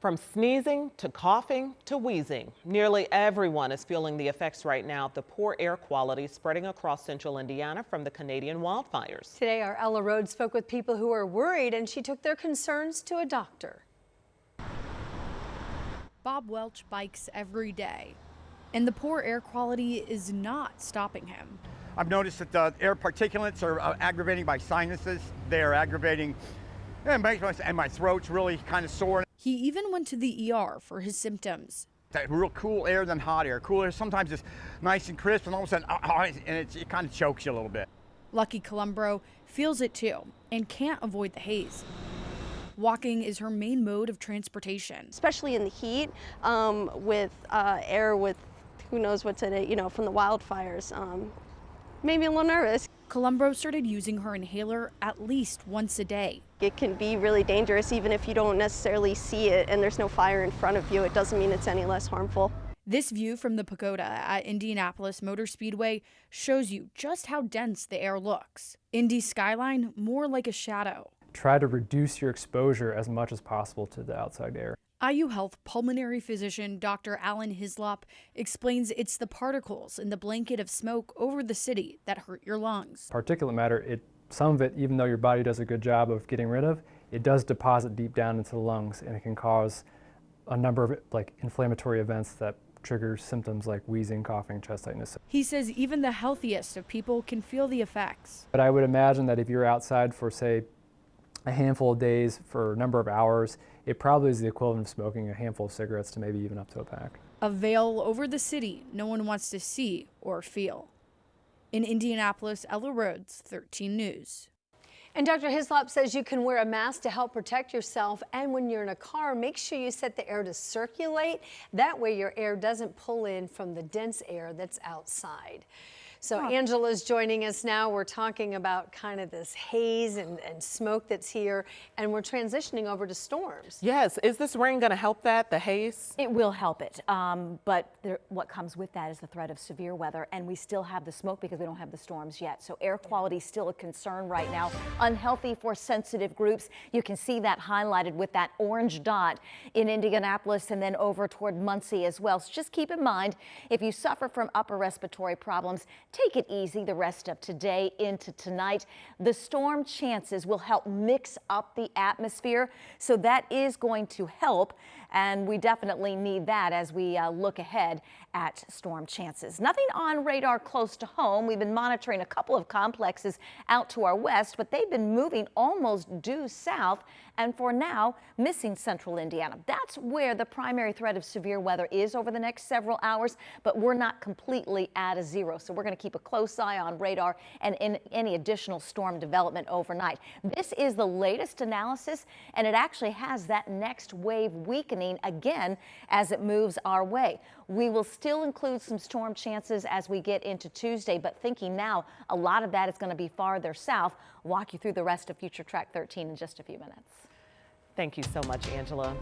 From sneezing to coughing to wheezing, nearly everyone is feeling the effects right now of the poor air quality spreading across central Indiana from the Canadian wildfires. Today, our Ella Rhodes spoke with people who are worried, and she took their concerns to a doctor. Bob Welch bikes every day, and the poor air quality is not stopping him. I've noticed that the air particulates are aggravating my sinuses. They are aggravating, and my throat's really kind of sore. He even went to the ER for his symptoms. That real cool air than hot air. Cool air sometimes it's nice and crisp, and all of a sudden, it kind of chokes you a little bit. Lucky Columbro feels it too and can't avoid the haze. Walking is her main mode of transportation. Especially in the heat, with air with who knows what's in it, from the wildfires. Made me a little nervous. Columbro started using her inhaler at least once a day. It can be really dangerous even if you don't necessarily see it and there's no fire in front of you. It doesn't mean it's any less harmful. This view from the pagoda at Indianapolis Motor Speedway shows you just how dense the air looks. Indy's skyline more like a shadow. Try to reduce your exposure as much as possible to the outside air. IU Health pulmonary physician Dr. Alan Hislop explains it's the particles in the blanket of smoke over the city that hurt your lungs. Particulate matter, some of it, even though your body does a good job of getting rid of, it does deposit deep down into the lungs, and it can cause a number of inflammatory events that trigger symptoms like wheezing, coughing, chest tightness. He says even the healthiest of people can feel the effects. But I would imagine that if you're outside for, say, a handful of days for a number of hours, it probably is the equivalent of smoking a handful of cigarettes to maybe even up to a pack. A veil over the city no one wants to see or feel. In Indianapolis, Ella Rhodes, 13 News. And Dr. Hislop says you can wear a mask to help protect yourself, and when you're in a car, make sure you set the air to circulate. That way your air doesn't pull in from the dense air that's outside. So Angela's joining us now. We're talking about kind of this haze and smoke that's here, and we're transitioning over to storms. Yes, is this rain going to help that, the haze? It will help it, but what comes with that is the threat of severe weather, and we still have the smoke because we don't have the storms yet. So air quality is still a concern right now, unhealthy for sensitive groups. You can see that highlighted with that orange dot in Indianapolis and then over toward Muncie as well. So just keep in mind, if you suffer from upper respiratory problems, take it easy the rest of today into tonight. The storm chances will help mix up the atmosphere, so that is going to help, and we definitely need that as we look ahead at storm chances. Nothing on radar close to home. We've been monitoring a couple of complexes out to our west, but they've been moving almost due south, and for now, missing central Indiana. That's where the primary threat of severe weather is over the next several hours, but we're not completely at a zero, so we're going to keep a close eye on radar and in any additional storm development overnight. This is the latest analysis, and it actually has that next wave weakening again as it moves our way. We will still include some storm chances as we get into Tuesday, but thinking now a lot of that is going to be farther south. Walk you through the rest of Future Track 13 in just a few minutes. Thank you so much, Angela.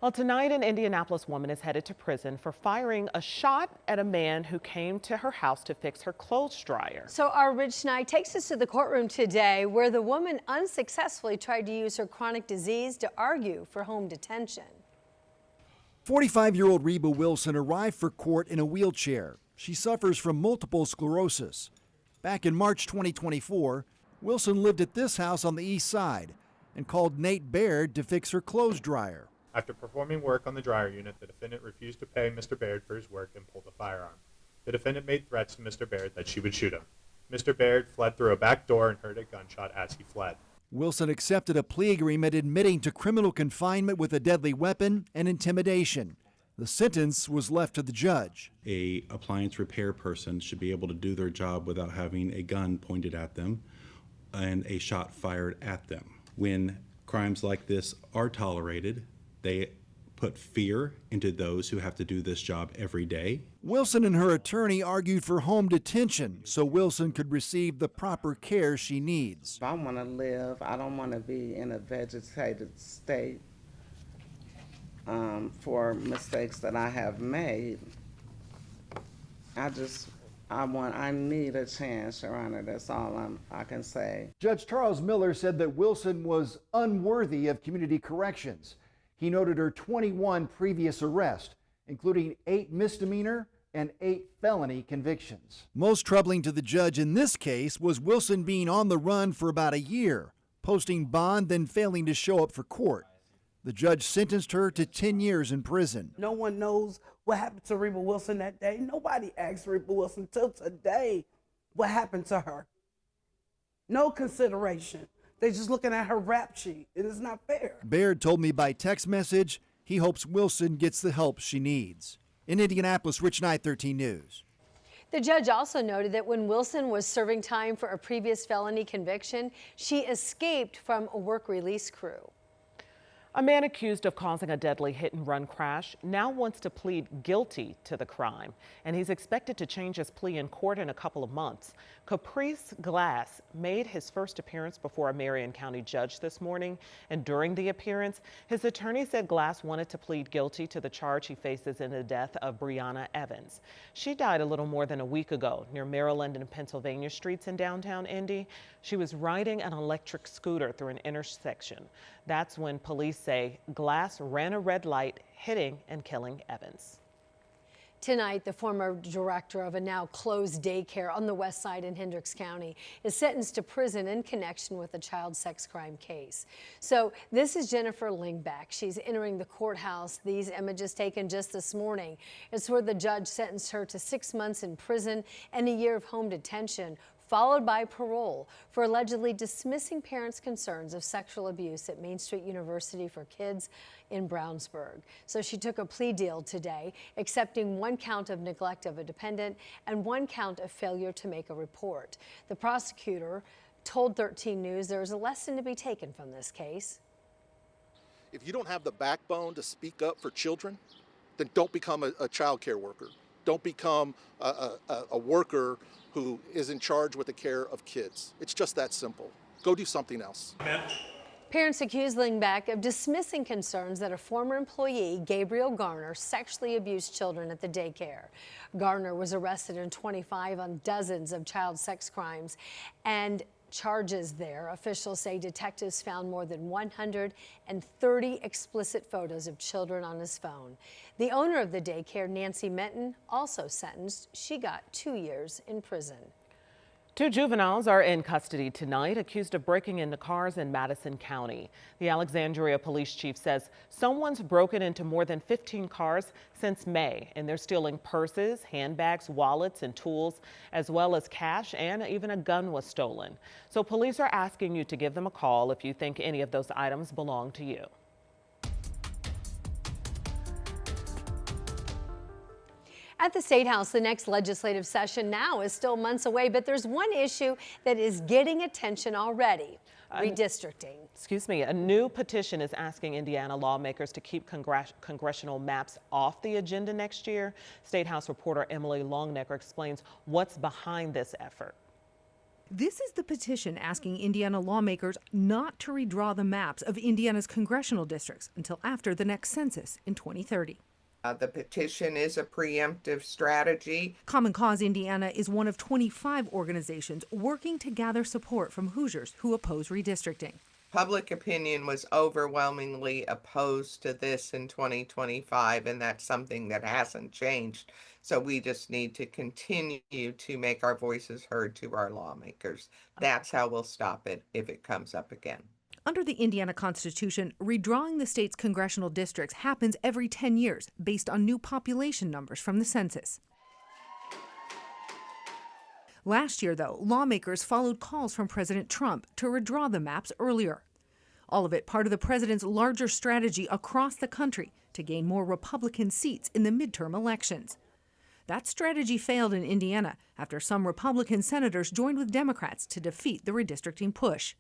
Well, tonight an Indianapolis woman is headed to prison for firing a shot at a man who came to her house to fix her clothes dryer. So our Rich Knight takes us to the courtroom today, where the woman unsuccessfully tried to use her chronic disease to argue for home detention. 45-year-old Reba Wilson arrived for court in a wheelchair. She suffers from multiple sclerosis. Back in March 2024, Wilson lived at this house on the east side and called Nate Baird to fix her clothes dryer. After performing work on the dryer unit, the defendant refused to pay Mr. Baird for his work and pulled a firearm. The defendant made threats to Mr. Baird that she would shoot him. Mr. Baird fled through a back door and heard a gunshot as he fled. Wilson accepted a plea agreement admitting to criminal confinement with a deadly weapon and intimidation. The sentence was left to the judge. An appliance repair person should be able to do their job without having a gun pointed at them and a shot fired at them. When crimes like this are tolerated, they put fear into those who have to do this job every day. Wilson and her attorney argued for home detention so Wilson could receive the proper care she needs. I want to live. I don't want to be in a vegetated state for mistakes that I have made. I need a chance, Your Honor. That's all I can say. Judge Charles Miller said that Wilson was unworthy of community corrections. He noted her 21 previous arrests, including 8 misdemeanor and 8 felony convictions. Most troubling to the judge in this case was Wilson being on the run for about a year, posting bond, then failing to show up for court. The judge sentenced her to 10 years in prison. No one knows what happened to Reba Wilson that day. Nobody asked Reba Wilson till today what happened to her. No consideration. They're just looking at her rap sheet. It is not fair. Baird told me by text message he hopes Wilson gets the help she needs. In Indianapolis, Rich Knight, 13 News. The judge also noted that when Wilson was serving time for a previous felony conviction, she escaped from a work release crew. A man accused of causing a deadly hit-and-run crash now wants to plead guilty to the crime, and he's expected to change his plea in court in a couple of months. Caprice Glass made his first appearance before a Marion County judge this morning, and during the appearance, his attorney said Glass wanted to plead guilty to the charge he faces in the death of Breonna Evans. She died a little more than a week ago near Maryland and Pennsylvania streets in downtown Indy. She was riding an electric scooter through an intersection. That's when police say Glass ran a red light, hitting and killing Evans. Tonight, the former director of a now closed daycare on the west side in Hendricks County is sentenced to prison in connection with a child sex crime case. So this is Jennifer Lingbeck. She's entering the courthouse. These images taken just this morning. It's where the judge sentenced her to 6 months in prison and a year of home detention, followed by parole for allegedly dismissing parents' concerns of sexual abuse at Main Street University for Kids in Brownsburg. So she took a plea deal today, accepting 1 count of neglect of a dependent and 1 count of failure to make a report. The prosecutor told 13 News there is a lesson to be taken from this case. If you don't have the backbone to speak up for children, then don't become a child care worker. Don't become a worker who is in charge with the care of kids. It's just that simple. Go do something else. Parents accuse Lingbeck of dismissing concerns that a former employee, Gabriel Garner, sexually abused children at the daycare. Garner was arrested in 25 on dozens of child sex crimes and charges there. Officials say detectives found more than 130 explicit photos of children on his phone. The owner of the daycare, Nancy Menton, also sentenced. She got 2 years in prison. 2 juveniles are in custody tonight, accused of breaking into cars in Madison County. The Alexandria police chief says someone's broken into more than 15 cars since May, and they're stealing purses, handbags, wallets, and tools, as well as cash, and even a gun was stolen. So police are asking you to give them a call if you think any of those items belong to you. At the State House, the next legislative session now is still months away, but there's one issue that is getting attention already: redistricting. Excuse me. A new petition is asking Indiana lawmakers to keep congressional maps off the agenda next year. State House reporter Emily Longnecker explains what's behind this effort. This is the petition asking Indiana lawmakers not to redraw the maps of Indiana's congressional districts until after the next census in 2030. The petition is a preemptive strategy. Common Cause Indiana is one of 25 organizations working to gather support from Hoosiers who oppose redistricting. Public opinion was overwhelmingly opposed to this in 2025, and that's something that hasn't changed. So we just need to continue to make our voices heard to our lawmakers. That's how we'll stop it if it comes up again. Under the Indiana Constitution, redrawing the state's congressional districts happens every 10 years based on new population numbers from the census. Last year, though, lawmakers followed calls from President Trump to redraw the maps earlier. All of it part of the president's larger strategy across the country to gain more Republican seats in the midterm elections. That strategy failed in Indiana after some Republican senators joined with Democrats to defeat the redistricting push.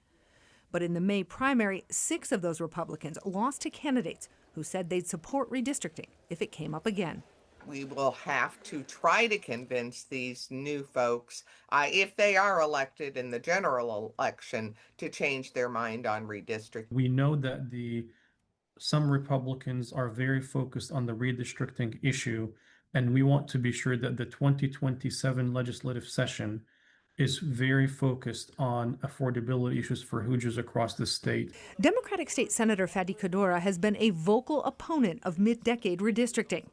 But in the May primary, 6 of those Republicans lost to candidates who said they'd support redistricting if it came up again. We will have to try to convince these new folks, if they are elected in the general election, to change their mind on redistricting. We know that some Republicans are very focused on the redistricting issue, and we want to be sure that the 2027 legislative session is very focused on affordability issues for Hoosiers across the state. Democratic State Senator Fadi Kadora has been a vocal opponent of mid-decade redistricting.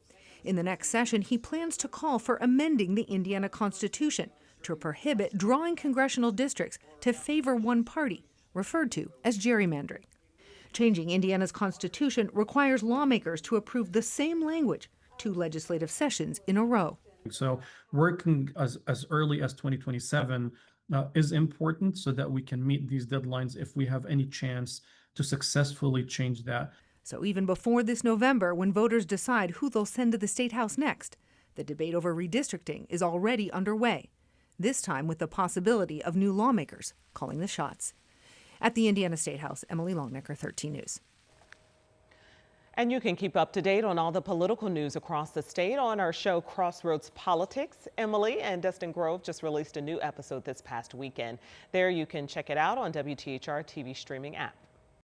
In the next session, he plans to call for amending the Indiana Constitution to prohibit drawing congressional districts to favor one party, referred to as gerrymandering. Changing Indiana's constitution requires lawmakers to approve the same language 2 legislative sessions in a row. So working as early as 2027 is important so that we can meet these deadlines if we have any chance to successfully change that. So even before this November, when voters decide who they'll send to the State House next, the debate over redistricting is already underway, this time with the possibility of new lawmakers calling the shots. At the Indiana State House, Emily Longnecker, 13 News. And you can keep up to date on all the political news across the state on our show Crossroads Politics. Emily and Dustin Grove just released a new episode this past weekend. There you can check it out on WTHR TV streaming app.